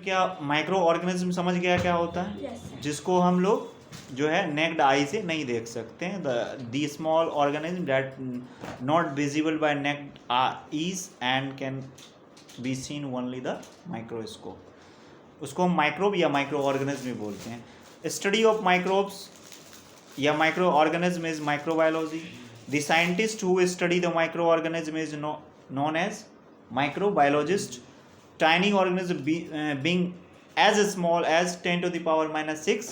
क्या micro organism समझ गया क्या होता है? Yes, sir. जिसको हम लोग जो है नेक्ड आई से नहीं देख सकते हैं. The small organism that not visible by naked eyes and can be seen only the microscope. उसको हम माइक्रोब या माइक्रो ऑर्गेनिज्म भी बोलते हैं. स्टडी ऑफ माइक्रोब्स या microorganism is microbiology. The scientist who study the microorganism is known as microbiologist. Tiny organisms being as small as 10 to the power minus 6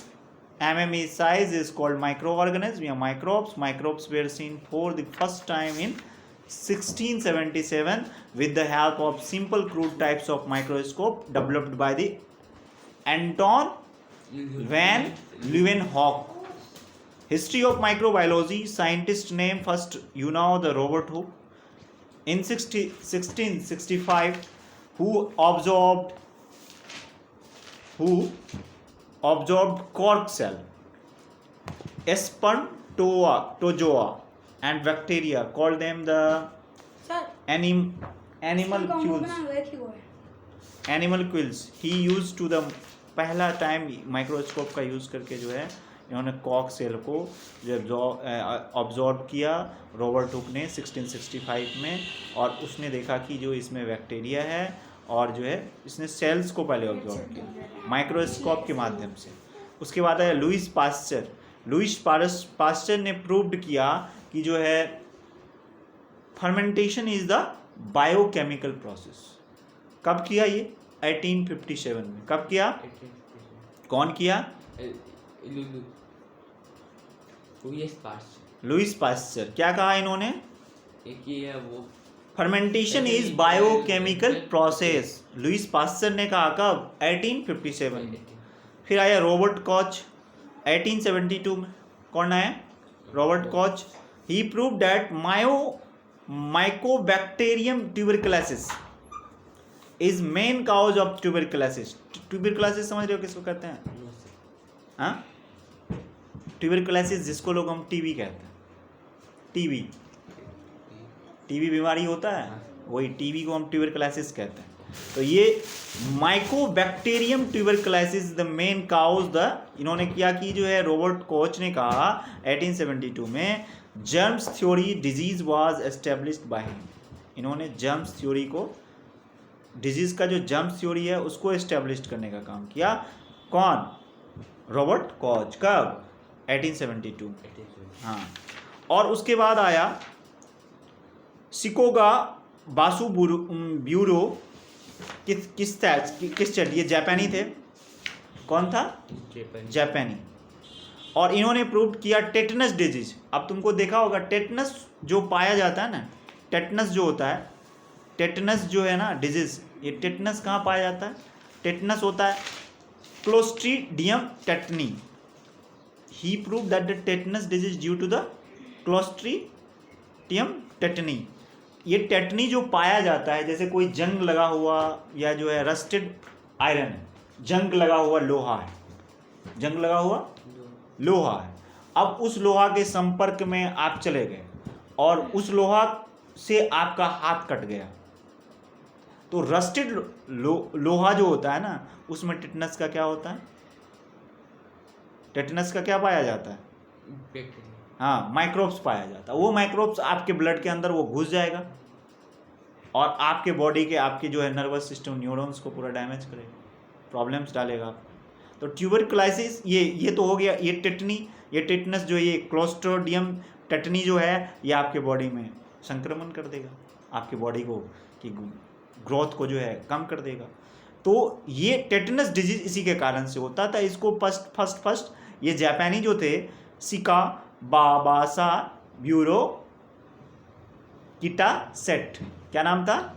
mm size is called microorganism या microbes. Microbes were seen for the first time in 1677 with the help of simple crude types of microscope developed by the Anton van Leeuwenhoek. History of microbiology. Scientist name first you know the Robert Hooke in 1665 who observed cork cell, spermatozoa and bacteria, called them the Sir, animal quills. He used to the पहला time microscope का use करके जो है इन्होंने Kock cell को जो absorb किया Robert Hooke ने 1665 में, और उसने देखा कि जो इसमें बैक्टीरिया है और जो है इसने सेल्स को पहले ऑब्जॉर्व किया माइक्रोस्कोप के माध्यम से. उसके बाद आया लुइस पास्चर. लुइस पास्चर ने प्रूव्ड किया कि जो है fermentation is the biochemical process. कब किया ये? 1857 में. कब किया? कौन किया? Louis Pasteur. क्या कहा इन्होंने? Fermentation is biochemical process. Louis Pasteur ने कहा कब? 1857 में. फिर आया रॉबर्ट कॉच 1872 में. कौन आया? Robert Koch. He prove that mycobacterium tuberculosis is main cause of tuberculosis. Tuberculosis समझ रहे हो किसको कहते हैं? हाँ, ट्यूबरकुलोसिस जिसको लोग हम टीबी कहते हैं. टीबी बीमारी होता है, वही टीबी को हम ट्यूबरकुलोसिस कहते हैं. तो ये mycobacterium tuberculosis the main cause the इन्होंने किया कि जो है रॉबर्ट कोच ने कहा 1872 में germs theory disease was established by him. इन्होंने जर्म्स थ्योरी को, डिजीज का जो जर्म्स थ्योरी है उसको एस्टेब्लिश करने का काम किया. कौन? Robert Koch. कब? 1872. हाँ. और उसके बाद आया शिकागो बासु ब्यूरो. किस स्टेट? ये जापानी थे. कौन था? जापानी. और इन्होंने प्रूव किया टेटनस डिजीज. अब तुमको देखा होगा टेटनस जो पाया जाता है ना, टेटनस जो होता है, टेटनस जो है ना डिजीज, ये टेटनस कहाँ पाया जाता है? टेटनस होता है clostridium tetani. He prove that the tetanus disease due to the clostridium tetani. ये टेटनी जो पाया जाता है, जैसे कोई जंग लगा हुआ या जो है रस्टेड आयरन है, जंग लगा हुआ लोहा है, जंग लगा हुआ लोहा है. अब उस लोहा के संपर्क में आप चले गए और उस लोहा से आपका हाथ कट गया, तो रस्टेड लोहा जो होता है ना, उसमें टेटनस का क्या होता है? टेटनस का क्या पाया जाता है? हाँ, माइक्रोब्स पाया जाता है. वो माइक्रोब्स आपके ब्लड के अंदर वो घुस जाएगा और आपके बॉडी के, आपके जो है नर्वस सिस्टम, न्यूरॉन्स को पूरा डैमेज करेगा, प्रॉब्लम्स डालेगा. तो ट्यूबरकुलोसिस ये तो हो गया. ये टेटनी, ये टेटनस जो ये क्लोस्ट्रीडियम टेटनी जो है, ये आपके बॉडी में संक्रमण कर देगा, आपके बॉडी को की ग्रोथ को जो है कम कर देगा. तो ये टेटनस डिजीज इसी के कारण से होता था. इसको फर्स्ट ये जापानी जो थे शिकाबाबासा ब्यूरो किटा सेट. क्या नाम था?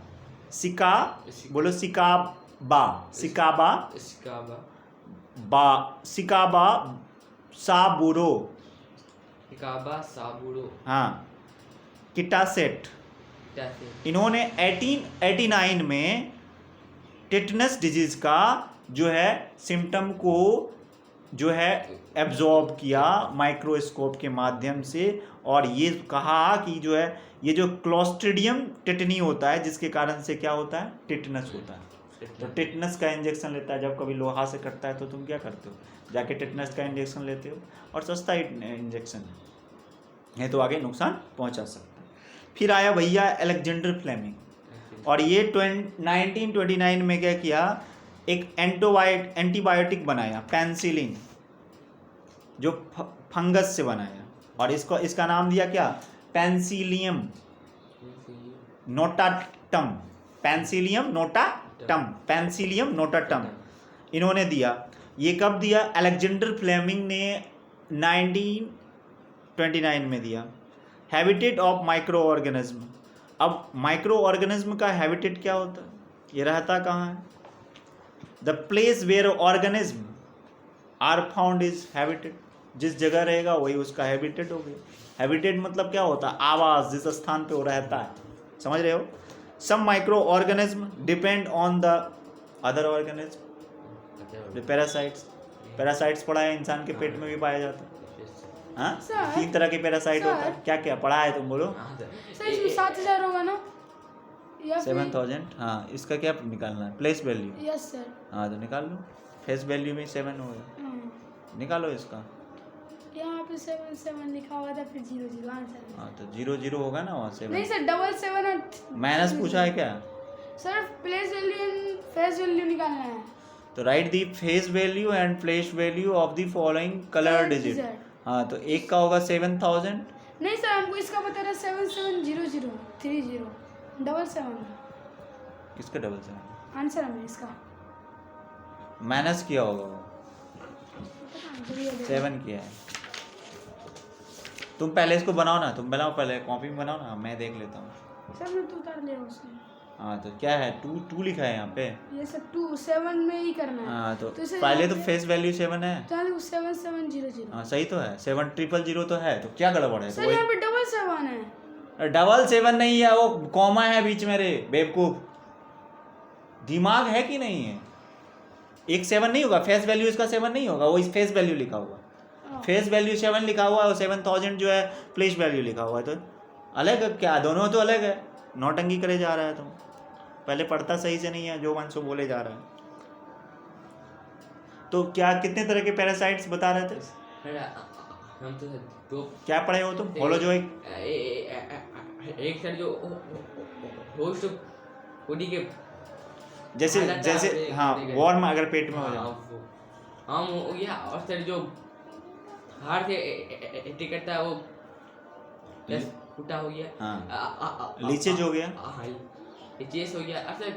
बोलो शिकाबा साबुरो. हाँ, किटा सेट. इन्होंने 1889 में टेटनस डिजीज का जो है सिम्टम को जो है एब्जॉर्ब किया माइक्रोस्कोप के माध्यम से, और ये कहा कि जो है ये जो क्लोस्ट्रीडियम टेटनी होता है, जिसके कारण से क्या होता है? टेटनस होता है. तो टिटनस का इंजेक्शन लेता है, जब कभी लोहा से कटता है तो तुम क्या करते हो, जाके टिटनस का इंजेक्शन लेते हो, और सस्ता इंजेक्शन है तो आगे नुकसान पहुंचा सकता है। फिर आया भैया अलेक्जेंडर फ्लेमिंग, और ये 1929 में क्या किया, एक एंटीबायोटिक बनाया पेंसिलिन, जो फंगस से बनाया, और इसका नाम दिया क्या, penicillium notatum, penicillium notatum, penicillium notatum इन्होंने दिया। ये कब दिया, अलेक्जेंडर फ्लेमिंग ने 1929 में दिया। हैबिटेट ऑफ माइक्रो ऑर्गेनिज्म, अब माइक्रो ऑर्गेनिज्म का हैबिटेट क्या होता है, ये रहता कहाँ है, the place where organism are found is habitat, जिस जगह रहेगा वही उसका हैबिटेट हो गया। हैबिटेट मतलब क्या होता है, आवास, जिस स्थान पे वो रहता है, समझ रहे हो। Some microorganism depend on the other organism, parasites, parasites पढ़ा है, इंसान के पेट में भी पाया जाता है। हाँ, 3 तरह के पैरासाइट होता है, क्या क्या पढ़ा है तुम बोलो। सर इसमें 7,000 होगा ना, या 7,000, हाँ, इसका क्या निकालना है, प्लेस वैल्यू। Yes sir. हाँ तो निकाल लो, फेस वैल्यू में 7 होगा, निकालो इसका। यहाँ पे 7 लिखा हुआ था, फिर 0 आंसर। हाँ तो 0 होगा ना वहाँ से। नहीं सर, 7 माइनस पूछा है क्या sir, place value and face value निकालना है। तो right the face value and place value of the following colour digit. हाँ तो एक का होगा 7,000। नहीं सर, हमको इसका बता रहा 770030 777 किसका 777 आंसर हमें इसका माइनस किया होगा वो, 7 किया है। तुम पहले इसको बनाओ ना, तुम बनाओ पहले, कॉपी में बनाओ ना, मैं देख लेता हूँ। सर मैं तो उतार लिया उसने। हाँ तो क्या है, 2 लिखा है यहाँ पे। ये सर 7 में ही करना है। हाँ तो पहले तो फेस वैल्यू 7 है, तो 7700। हाँ सही तो है, 7,000 तो है, तो क्या गड़बड़ है। सर यहाँ पे 777 है। 777 नहीं है, वो कॉमा है बीच में रे बेवकूफ, दिमाग है कि नहीं है। एक 7 नहीं होगा, फेस वैल्यू इसका 7 नहीं होगा, वो इस फेस वैल्यू लिखा हुआ, फेस वैल्यू 7 लिखा हुआ है, और 7,000 जो है प्लेस वैल्यू लिखा हुआ है, तो अलग है क्या, दोनों तो अलग है। नौटंकी करे जा रहा है तुम, पहले पढ़ता सही से नहीं है, जो मन सो बोले जा रहा है। तो क्या कितने तरह के पैरासाइट्स बता रहे थे हम तो क्या पढ़े हो तुम, होलोजोइक। एक सर जो होस्ट बॉडी के जैसे हाँ, वार्म अगर पेट में हो जाए, हाँ हो गया। और सर जो हार्ट से एटी करता है वो प्लस फूटा हो गया। हाँ, लीचेज हो गया, हाँ लीचेज हो गया। और सर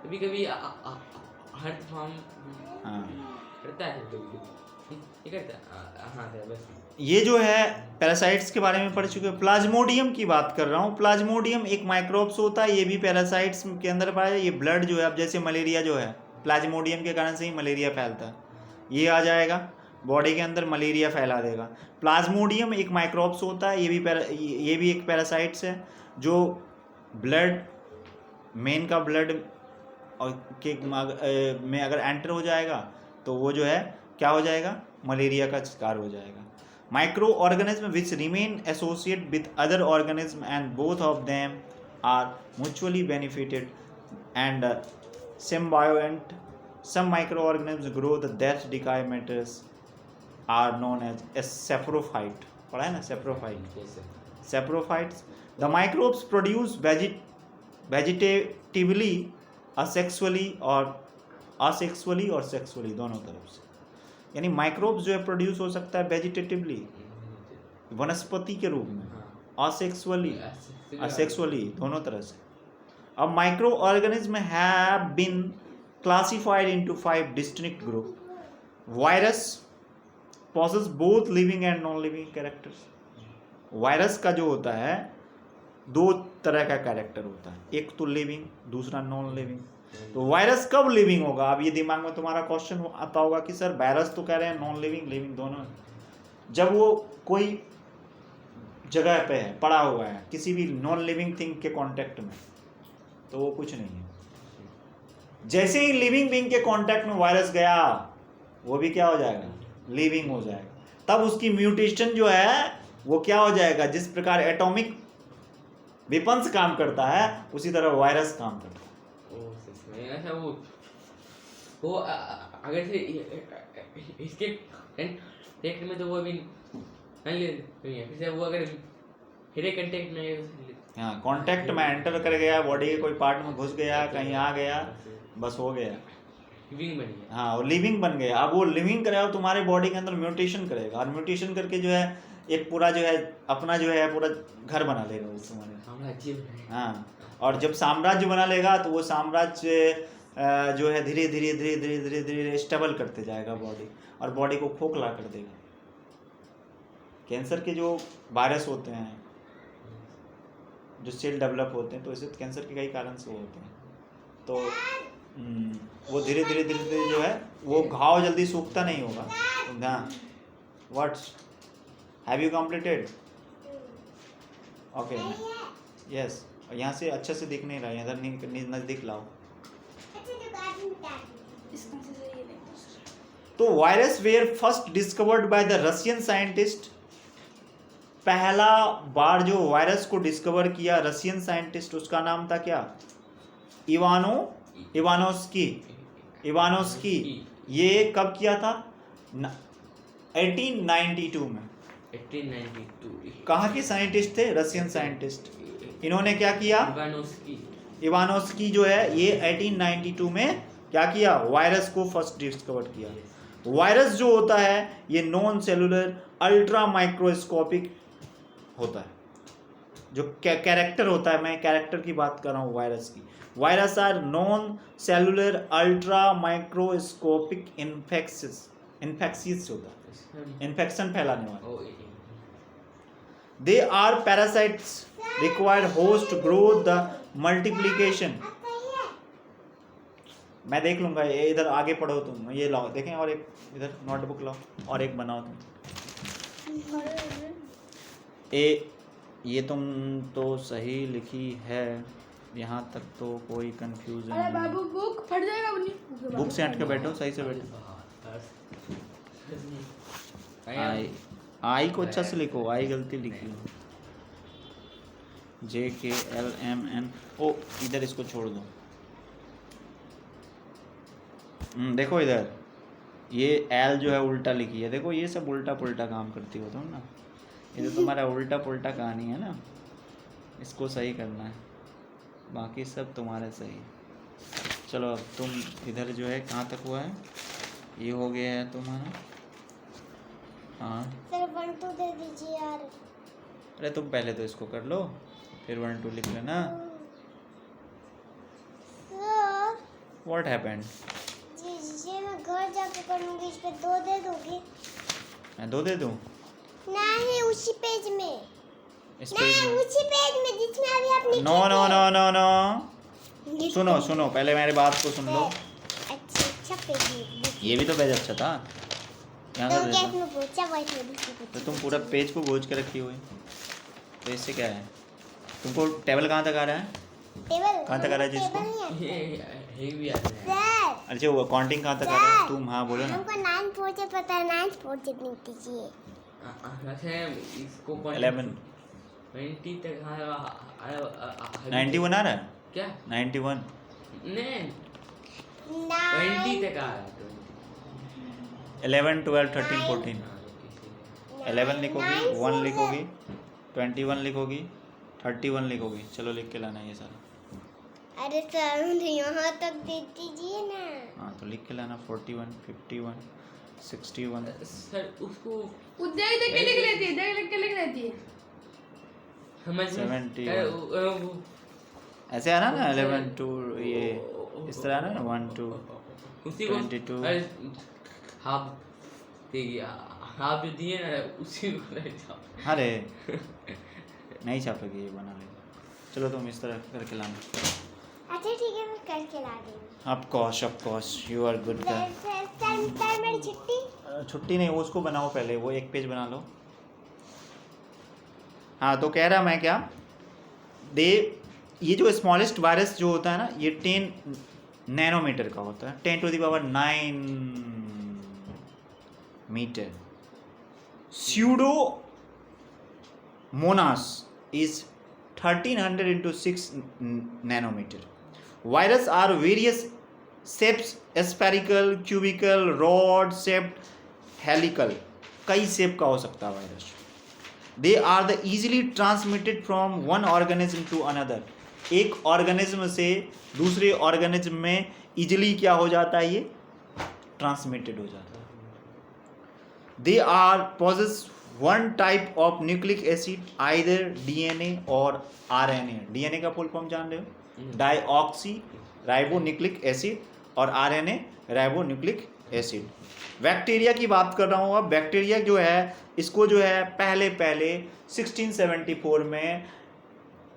कभी कभी हार्ट फॉर्म करता है, ये करता है। हाँ सर बस ये जो है पैरासाइट्स के बारे में पढ़ चुके हैं। प्लाज्मोडियम की बात कर रहा हूँ। प्लाज्मोडियम एक माइक्रोब्स होता है, ये भी पैरासाइट्स के अंदर पाया जाए। ये ब्लड जो है, अब जैसे मलेरिया जो है, प्लाज्मोडियम के कारण से ही मलेरिया फैलता है, ये आ जाएगा बॉडी के अंदर, मलेरिया फैला देगा। प्लाज्मोडियम एक माइक्रोब्स होता है, ये भी एक पैरासाइट्स है, जो ब्लड, मेन का ब्लड में अगर एंटर हो जाएगा तो वो जो है क्या हो जाएगा, मलेरिया का शिकार हो जाएगा। Microorganism which remain associate with other organism and both of them are mutually benefited and symbiotic. Some microorganisms grow the that decay matters are known as saprophyte. पढ़ा है ना saprophyte? Saprophytes. The microbes produce vegetatively, asexually और sexually दोनों तरफ से। यानी microbes जो है प्रोड्यूस हो सकता है वेजिटेटिवली, वनस्पति के रूप में, असेक्सुअली दोनों तरह से। अब microorganism have been classified into 5 distinct group. Virus possess both living and non living characters. Virus का जो होता है 2 तरह का कैरेक्टर होता है, एक तो लिविंग, दूसरा नॉन लिविंग. तो वायरस कब लिविंग होगा? अब ये दिमाग में तुम्हारा क्वेश्चन आता होगा कि सर वायरस तो कह रहे हैं नॉन लिविंग लिविंग दोनों. जब वो कोई जगह पे है, पड़ा हुआ है किसी भी नॉन लिविंग थिंग के कांटेक्ट में, तो वो कुछ नहीं है. जैसे ही लिविंग बीइंग के कांटेक्ट में वायरस गया, वो भी क्या हो जाएगा? लिविंग हो जाएगा. तब उसकी म्यूटेशन जो है वो क्या हो जाएगा? जिस प्रकार एटॉमिक वेपन्स काम करता है उसी तरह वायरस काम करता है. ऐसा वो वो अगर से इसके कंटेक्ट में तो वो अभी नहीं ले जैसे वो अगर मेरे कंटेक्ट में है तो हाँ, कांटेक्ट में एंटर कर गया, बॉडी के कोई पार्ट में घुस गया, कहीं आ गया, बस हो गया। लिविंग बन गया। हाँ, वो लिविंग बन गया। अब वो लिविंग करेगा और तुम्हारे बॉडी के अंदर म्यूटेशन करेगा, और म्यूटेशन करके जो है एक पूरा जो है अपना जो है पूरा घर बना लेगा वो तुम्हारे। साम्राज्य बनाएगा। हाँ, और जब साम्राज्य बना लेगा तो वो साम्राज्य जो है धीरे धीरे धीरे धीरे धीरे धीरे स्टेबल करते जाएगा बॉडी, और बॉडी को खोखला कर देगा। कैंसर के जो वायरस होते हैं, जो सेल डेवलप होते हैं, तो इसे कैंसर के कई कारण से होते हैं। तो वो धीरे धीरे धीरे धीरे जो है वो घाव जल्दी सूखता नहीं होगा। हाँ, what's have you completed? Okay, yes. यहाँ से अच्छे से दिख नहीं रहा है, इधर नज़दीक लाओ। इसका से सही है। तो virus were first discovered by the Russian scientist. पहला बार जो वायरस को डिस्कवर किया रशियन साइंटिस्ट, उसका नाम था क्या? इवानोस्की। ये कब किया था? 1892 में। 1892 कहाँ के साइंटिस्ट थे? Russian scientist. इन्होंने क्या किया? इवानोस्की जो है ये 1892 में क्या किया? वायरस को फर्स्ट डिस्कवर किया। वायरस जो होता है ये नॉन सेलुलर अल्ट्रा माइक्रोस्कोपिक होता है। जो कैरेक्टर होता है, मैं कैरेक्टर की बात कर रहा हूँ वायरस की। Virus are non cellular ultra microscopic infectious होता है, इन्फेक्शन फैलाने वाला। They are parasites require host growth the multiplication. मैं देख लूंगा, ये इधर आगे पढ़ो तुम, ये लाओ देखें, और एक इधर नोटबुक लाओ और एक बनाओ तुम। ये तुम तो सही लिखी है, यहाँ तक तो कोई कंफ्यूजन अरे नहीं। बाबू बुक फट जाएगा अपनी। बुक से हट के बैठो, सही से बैठो। आई को अच्छा से लिखो, आई गलती लिखी हो। JKLMN। ओ इधर इसको छोड़ दो। देखो इधर ये एल जो है उल्टा लिखी है, देखो ये सब उल्टा पुल्टा काम करती हो तुम ना। ये तो तुम्हारा उल्टा पुल्टा कहानी है ना, इसको सही करना है, बाकी सब तुम्हारे सही है। चलो अब तुम इधर जो है कहाँ तक हुआ है? ये हो गया है तुम्हारा। हाँ सर 1 2 दे दीजिए यार। अरे तुम पहले तो इसको कर लो, फिर 1 2 लिख लेना। Sir what happened? जी मैं घर जाके करूँगी, इस पे 2 दे दोगे? मैं 2 दे दूँ? नहीं उसी पेज में, इस नहीं पेज में? उसी पेज में जिसमें अभी आपने no no no no no, सुनो सुनो, पहले मेरी बात को सुन लो। अच्छा पेज में ये भी तो पेज अच्छा था, यहाँ तो से गैस देखो। में पूछा बैठ में दूसरी तो पूछा। तुम पूरा पेज को गोज के रखी हुई, तो इससे क्या है? तुमको टेबल कहाँ तक आ रहा है? टेबल कहाँ तक आ रहा है जिसको? टेबल नहीं है ये भी आता है। सर। अच्छा वो काउंटिंग कहाँ तक आ रहा है? तुम हाँ बोलो ना। हमको 9 4 से पता है, 9 4 से नहीं कीजिए। अच्छा इसको 11 20 तक 91 आ रहा है? क्या? 91 नहीं 9 20 तक आ रहा है। 11 12 13 14 11 लिखोगी, 1 लिखोगी, 21 लिखोगी, 31 लिखोगी। चलो लिख के लाना ये सारा। अरे सर मुझे यहाँ तक दे दीजिए ना। हाँ तो लिख के लाना। 41 51 61 सर उसको वो देख देख के लिख लेती है, देख देख के लिख लेती है। समझ 70 वो ऐसे आना ना 11 2 ये इस तरह आना ना 1 2 उसी को 22 हाफ देखिए, हाफ जो दिए ना उसी को ले जाओ। अरे नहीं छापेगी, ये बना लेगा। चलो तुम इस तरह करके लाना। अच्छा ठीक है मैं करके ला दूँगी। Of course you are good girl. Sir मेरी छुट्टी। छुट्टी नहीं, वो उसको बनाओ पहले, वो एक पेज बना लो। हाँ तो कह रहा मैं क्या, ये जो स्मॉलेस्ट वायरस जो होता है ना, ये 10 नैनोमीटर का होता है, 10⁹ metre. Pseudomonas is 1300 into 6 nanometer. Virus are various shapes spherical, cubical, rod shaped, helical, कई शेप का हो सकता है virus. They are the easily transmitted from one organism to another, एक ऑर्गेनिज्म से दूसरे ऑर्गेनिज्म में इजीली क्या हो जाता है, ये ट्रांसमिटेड हो जाता है। They are possess one type of nucleic acid, either DNA और आरएनए। डीएनए का फुल फॉर्म जान रहे हो, डाईऑक्सी राइबोन्यूक्लिक एसिड, और आरएनए राइबोन्यूक्लिक एसिड। बैक्टीरिया की बात कर रहा हूँ अब। बैक्टीरिया जो है इसको जो है पहले 1674 में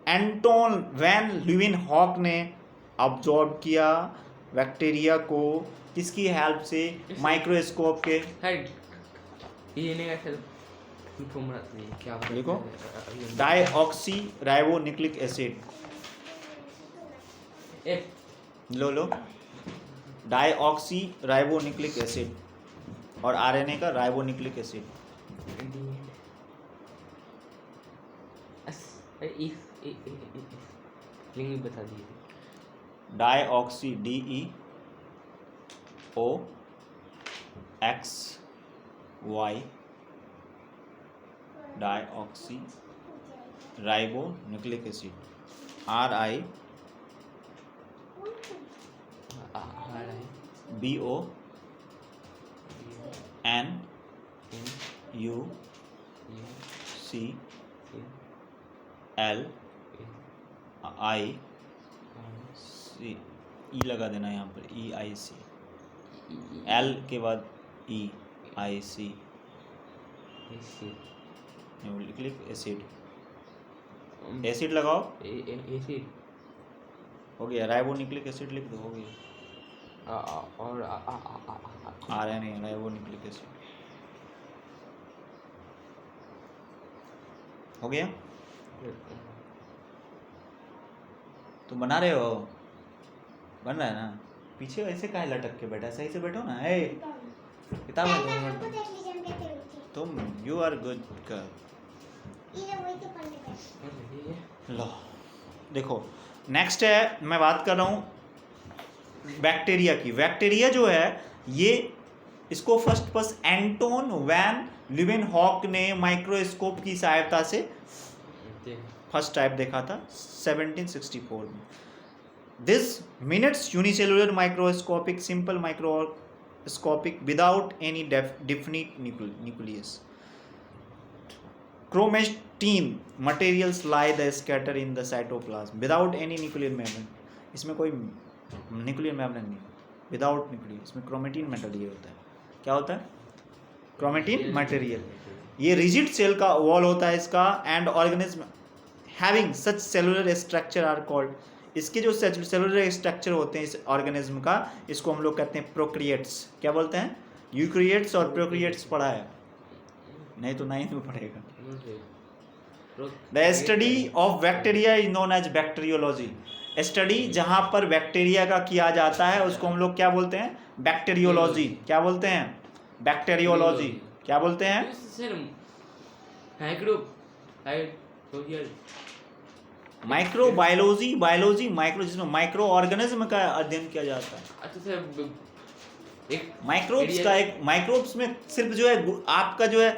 एंटोन वैन ल्यूवेनहॉक ने ऑब्जर्व किया बैक्टीरिया को, किसकी हेल्प से, माइक्रोस्कोप के। ये नहीं ऐसा फॉर्मूला क्या देखो, डाईऑक्सी राइबोन्यूक्लिक एसिड, लो डाईऑक्सी राइबोन्यूक्लिक एसिड, और आरएनए का राइबोन्यूक्लिक एसिड। लिंक बता दिए। Deoxy DEOXY deoxy ribonucleic acid, RIBONUCLIC, ई लगा देना यहाँ पर, EIC, L के बाद EIC, न्यूक्लिक एसिड। एसिड लगाओ, एसिड हो गया, राइबोन्यूक्लिक एसिड लिख दो, हो गया। और आरएनए राइबोन्यूक्लिक एसिड, हो गया। तुम बना रहे हो, बन रहा है ना, पीछे ऐसे काहे लटक के बैठा, सही से बैठो ना। ए किताब आपको है देख लीजिए हम कैसे लिखते तुम, यू आर गुड गर्ल। हैं। ये वही के पढ़ने का। लो देखो, नेक्स्ट है, मैं बात कर रहा हूँ बैक्टीरिया की। बैक्टीरिया जो है ये, इसको फर्स्ट एंटोन वैन ल्यूवेनहॉक ने माइक्रोस्कोप की सहायता से फर्स्ट टाइप देखा था 1764 में। This minutes unicellular microscopic, simple microscopic without any definite nucleus. Chromatin materials lie the scatter in the cytoplasm without any nuclear membrane, इसमें कोई न्यूक्लियर मेम्ब्रेन नहीं, विदाउट न्यूक्लियर, इसमें क्रोमेटिन मटेरियल होता है। क्या होता है? Chromatin material. ये रिजिड सेल का वॉल होता है इसका, and organism having such cellular structure are called, इसके जो सेलुलर स्ट्रक्चर होते हैं इस ऑर्गेनिज्म का, इसको हम लोग कहते हैं प्रोक्रिएट्स। क्या बोलते हैं? यूक्रिएट्स और प्रोक्रिएट्स पढ़ा है, नहीं तो 9th में पढ़ेगा। The study of bacteria is known as bacteriology. Study जहाँ पर बैक्टीरिया का किया जाता है उसको हम लोग क्या बोलते हैं? बैक्टीरियोलॉजी। क्या बोलते हैं? बैक्टीरियोलॉजी। क्या बोलते हैं? माइक्रोबायोलॉजी, बायोलॉजी, माइक्रो, जिसमें माइक्रो ऑर्गेनिज्म का अध्ययन किया जाता है। अच्छा सर, एक माइक्रोब्स का, एक माइक्रोब्स में सिर्फ जो है आपका जो है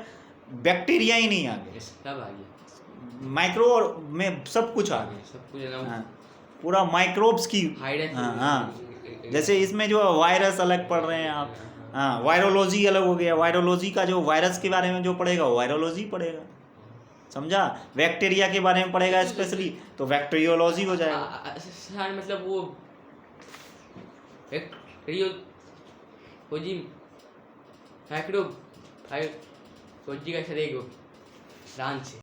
बैक्टीरिया ही नहीं आ गया, सब आ गया, माइक्रो में सब कुछ आ गया, सब कुछ हाँ, पूरा माइक्रोब्स की। हाँ हाँ, जैसे इसमें जो वायरस अलग पढ़ रहे हैं आप, हाँ, वायरोलॉजी अलग हो गया। वायरोलॉजी का जो वायरस के बारे में जो पढ़ेगा वो वायरोलॉजी पढ़ेगा, समझा? बैक्टीरिया के बारे में पढ़ेगा स्पेशली तो बैक्टीरियोलॉजी हो जाएगा। सर मतलब वो खोजी का सर एक ब्रांच है।